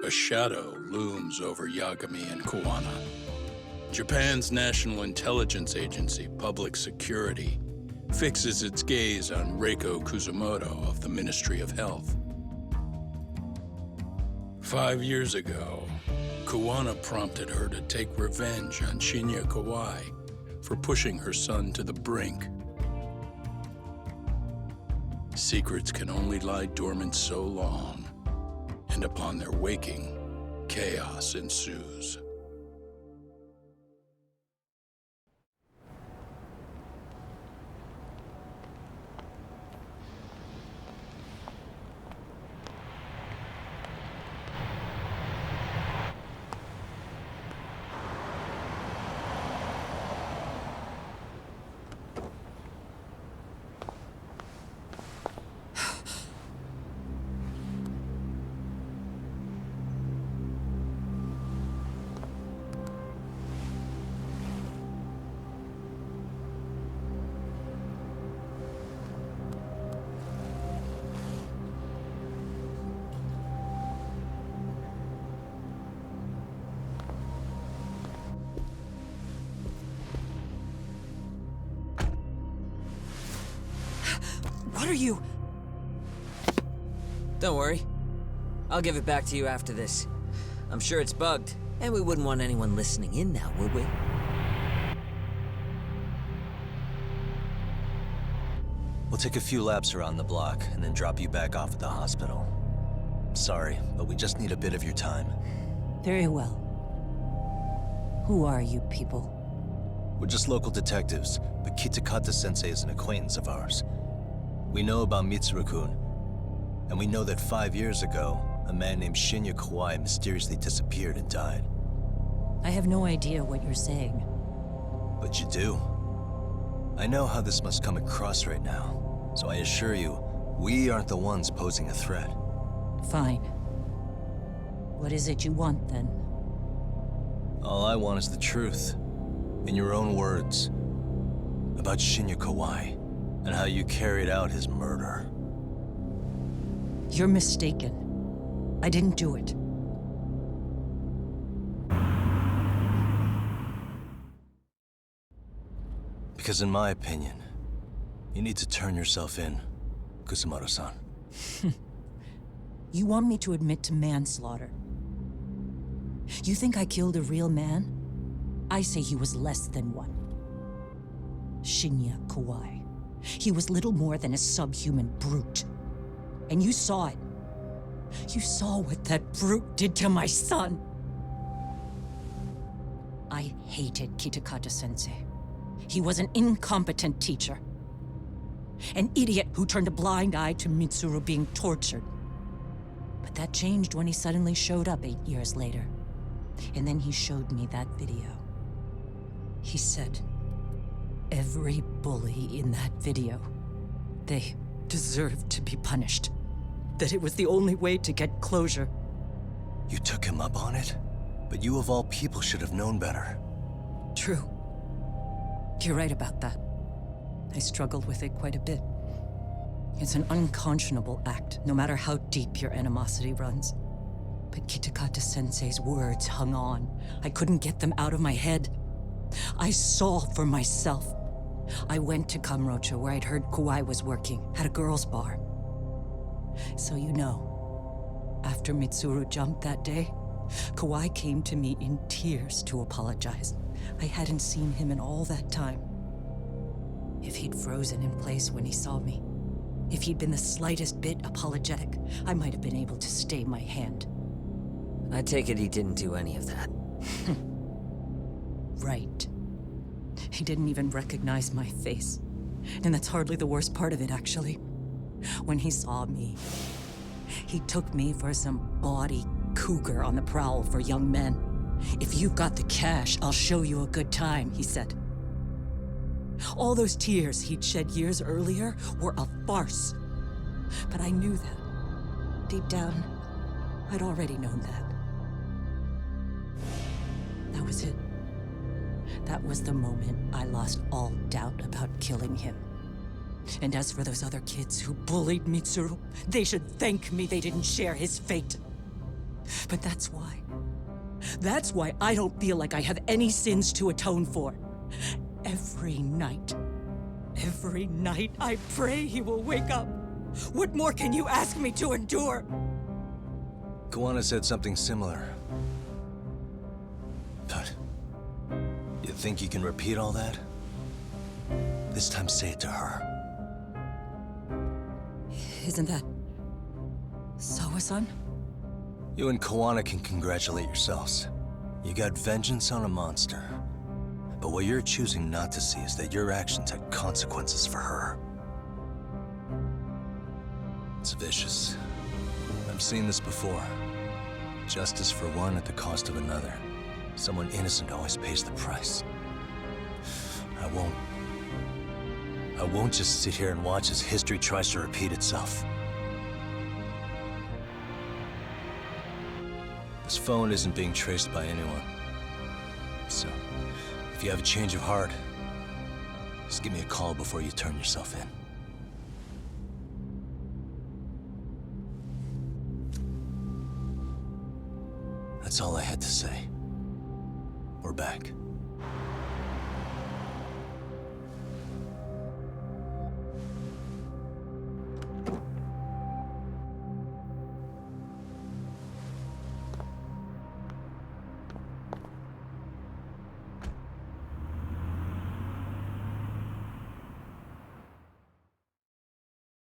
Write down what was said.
a shadow looms over Yagami and Kuwana. Japan's National Intelligence Agency, Public Security, fixes its gaze on Reiko Kuzumoto of the Ministry of Health. 5 years ago, Kuwana prompted her to take revenge on Shinya Kawai for pushing her son to the brink. Secrets can only lie dormant so long, and upon their waking, chaos ensues. What are you? Don't worry. I'll give it back to you after this. I'm sure it's bugged, and we wouldn't want anyone listening in now, would we? We'll take a few laps around the block, and then drop you back off at the hospital. Sorry, but we just need a bit of your time. Very well. Who are you people? We're just local detectives, but Kitakata-sensei is an acquaintance of ours. We know about Mitsuru-kun, and we know that 5 years ago, a man named Shinya Kawai mysteriously disappeared and died. I have no idea what you're saying. But you do. I know how this must come across right now, so I assure you, we aren't the ones posing a threat. Fine. What is it you want, then? All I want is the truth, in your own words, about Shinya Kawai, and how you carried out his murder. You're mistaken. I didn't do it. Because in my opinion, you need to turn yourself in, Kusumoto-san. You want me to admit to manslaughter? You think I killed a real man? I say he was less than one. Shinya Kawai. He was little more than a subhuman brute. And you saw it. You saw what that brute did to my son. I hated Kitakata-sensei. He was an incompetent teacher. An idiot who turned a blind eye to Mitsuru being tortured. But that changed when he suddenly showed up 8 years later. And then he showed me that video. He said, every bully in that video, they deserved to be punished. That it was the only way to get closure. You took him up on it? But you of all people should have known better. True. You're right about that. I struggled with it quite a bit. It's an unconscionable act, no matter how deep your animosity runs. But Kitakata-sensei's words hung on. I couldn't get them out of my head. I saw for myself. I went to Kamurocho, where I'd heard Kawai was working, at a girls' bar. So you know, after Mitsuru jumped that day, Kawai came to me in tears to apologize. I hadn't seen him in all that time. If he'd frozen in place when he saw me, if he'd been the slightest bit apologetic, I might have been able to stay my hand. I take it he didn't do any of that. Right. He didn't even recognize my face. And that's hardly the worst part of it, actually. When he saw me, he took me for some bawdy cougar on the prowl for young men. If you've got the cash, I'll show you a good time, he said. All those tears he'd shed years earlier were a farce. But I knew that. Deep down, I'd already known that. That was it. That was the moment I lost all doubt about killing him. And as for those other kids who bullied Mitsuru, they should thank me they didn't share his fate. But that's why. That's why I don't feel like I have any sins to atone for. Every night I pray he will wake up. What more can you ask me to endure? Kuwana said something similar. But you think you can repeat all that? This time say it to her. Isn't that Sawa-san? You and Kuwana can congratulate yourselves. You got vengeance on a monster. But what you're choosing not to see is that your actions had consequences for her. It's vicious. I've seen this before. Justice for one at the cost of another. Someone innocent always pays the price. I won't just sit here and watch as history tries to repeat itself. This phone isn't being traced by anyone. So, if you have a change of heart, just give me a call before you turn yourself in. That's all I had to say. We're back.